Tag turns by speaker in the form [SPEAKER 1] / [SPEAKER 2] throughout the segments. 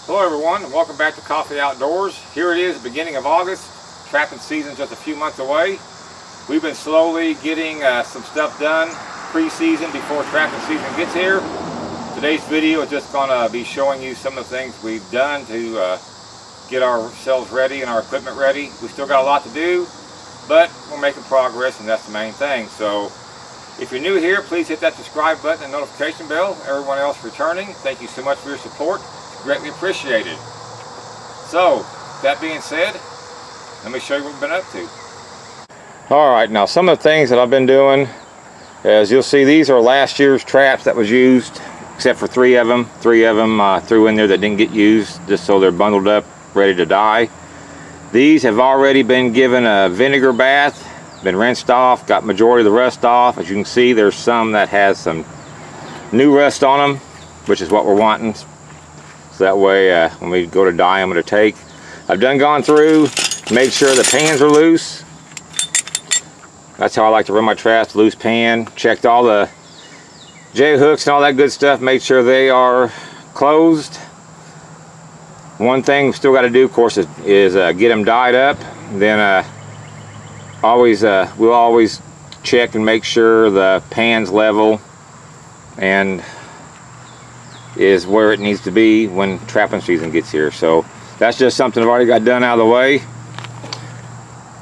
[SPEAKER 1] Hello everyone, and welcome back to Coffey Outdoors. Here it is, the beginning of August. Trapping season just a few months away. We've been slowly getting some stuff done pre-season before trapping season gets here. Today's video is just going to be showing you some of the things we've done to get ourselves ready and our equipment ready. We still got a lot to do, but we're making progress, and that's the main thing. So if you're new here, please hit that subscribe button and notification bell. Everyone else returning, thank you so much for your support. Greatly appreciated. So, that being said, let me show you what we've been up to. Alright, now some of the things that I've been doing, as you'll see, these are last year's traps that was used, except for three of them. Three of them threw in there that didn't get used, just so they're bundled up, ready to die. These have already been given a vinegar bath, been rinsed off, got majority of the rust off. As you can see, there's some that has some new rust on them, which is what we're wanting. So that way when we go to dye them to take. I've gone through, made sure the pans are loose. That's how I like to run my traps, loose pan. Checked all the J hooks and all that good stuff, made sure they are closed. One thing we've still got to do, of course, is get them dyed up. Then we'll always check and make sure the pan's level and is where it needs to be when trapping season gets here. So that's just something I've already got done out of the way.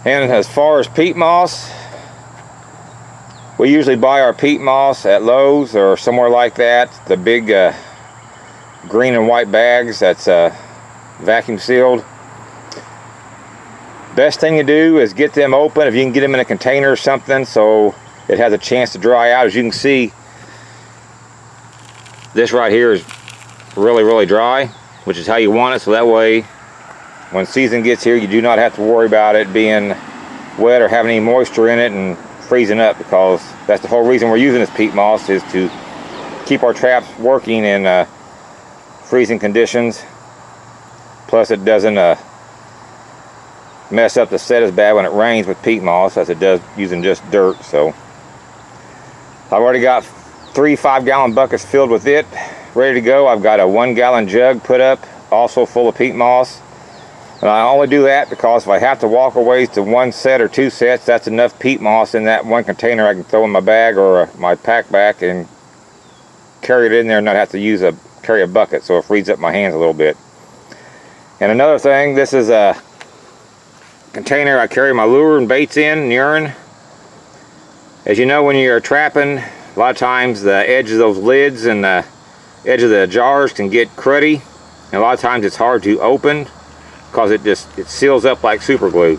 [SPEAKER 1] And as far as peat moss, we usually buy our peat moss at Lowe's or somewhere like that. The big green and white bags that's vacuum sealed. Best thing to do is get them open if you can get them in a container or something so it has a chance to dry out. As you can see, this right here is really dry, which is how you want it, so that way when season gets here you do not have to worry about it being wet or having any moisture in it and freezing up, because that's the whole reason we're using this peat moss, is to keep our traps working in freezing conditions. Plus it doesn't mess up the set as bad when it rains with peat moss as it does using just dirt. So I've already got 3 5-gallon buckets filled with it, ready to go. I've got a 1-gallon jug put up, also full of peat moss. And I only do that because if I have to walk a ways to one set or two sets, that's enough peat moss in that one container I can throw in my bag or my pack back and carry it in there and not have to carry a bucket, so it frees up my hands a little bit. And another thing, this is a container I carry my lure and baits in, urine. As you know, when you're trapping, a lot of times the edge of those lids and the edge of the jars can get cruddy, and a lot of times it's hard to open because it seals up like super glue.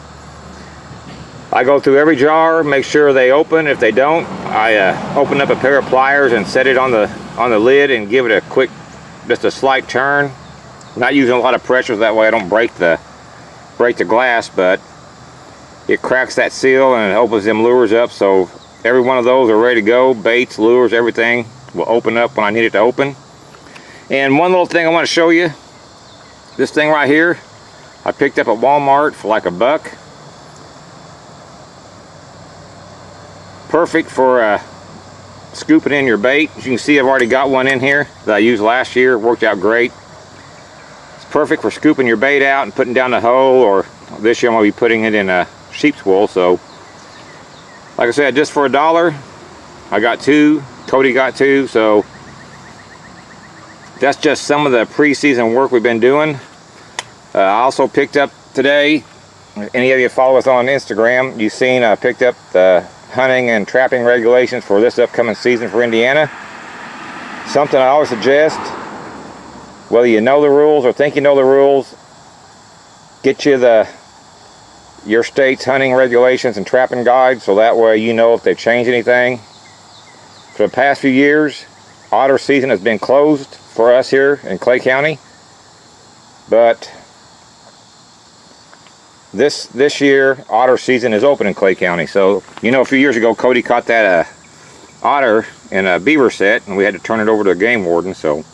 [SPEAKER 1] I go through every jar, make sure they open. If they don't, I open up a pair of pliers and set it on the lid and give it a quick, just a slight turn. Not using a lot of pressure, that way I don't break the glass, but it cracks that seal and it opens them lures up. So every one of those are ready to go. Baits, lures, everything will open up when I need it to open. And one little thing I want to show you, this thing right here, I picked up at Walmart for like $1. Perfect for scooping in your bait. As you can see, I've already got one in here that I used last year. It worked out great. It's perfect for scooping your bait out and putting down the hole, or this year I'm going to be putting it in sheep's wool. So like I said, just for $1, I got 2, Cody got 2, so that's just some of the pre-season work we've been doing. I also picked up today, any of you follow us on Instagram, you've seen I picked up the hunting and trapping regulations for this upcoming season for Indiana. Something I always suggest, whether you know the rules or think you know the rules, get you your state's hunting regulations and trapping guides, so that way you know if they've changed anything. For the past few years, otter season has been closed for us here in Clay County, but this year otter season is open in Clay County. So you know, a few years ago Cody caught that otter in a beaver set and we had to turn it over to a game warden, so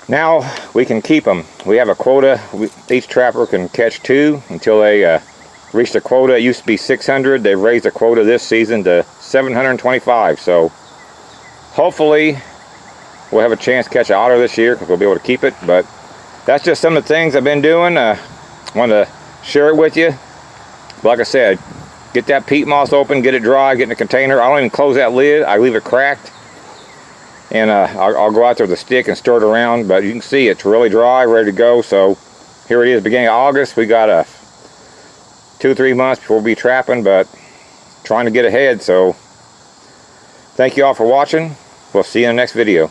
[SPEAKER 1] now we can keep them. We have a quota. Each trapper can catch 2 until they reach the quota. It used to be 600. They've raised the quota this season to 725. So hopefully we'll have a chance to catch an otter this year because we'll be able to keep it. But that's just some of the things I've been doing. Wanted to share it with you. Like I said, get that peat moss open, get it dry, get in a container. I don't even close that lid. I leave it cracked. And I'll go out there with a stick and stir it around. But you can see it's really dry, ready to go. So here it is, beginning of August. We got 2 or 3 months before we'll be trapping, but trying to get ahead. So thank you all for watching. We'll see you in the next video.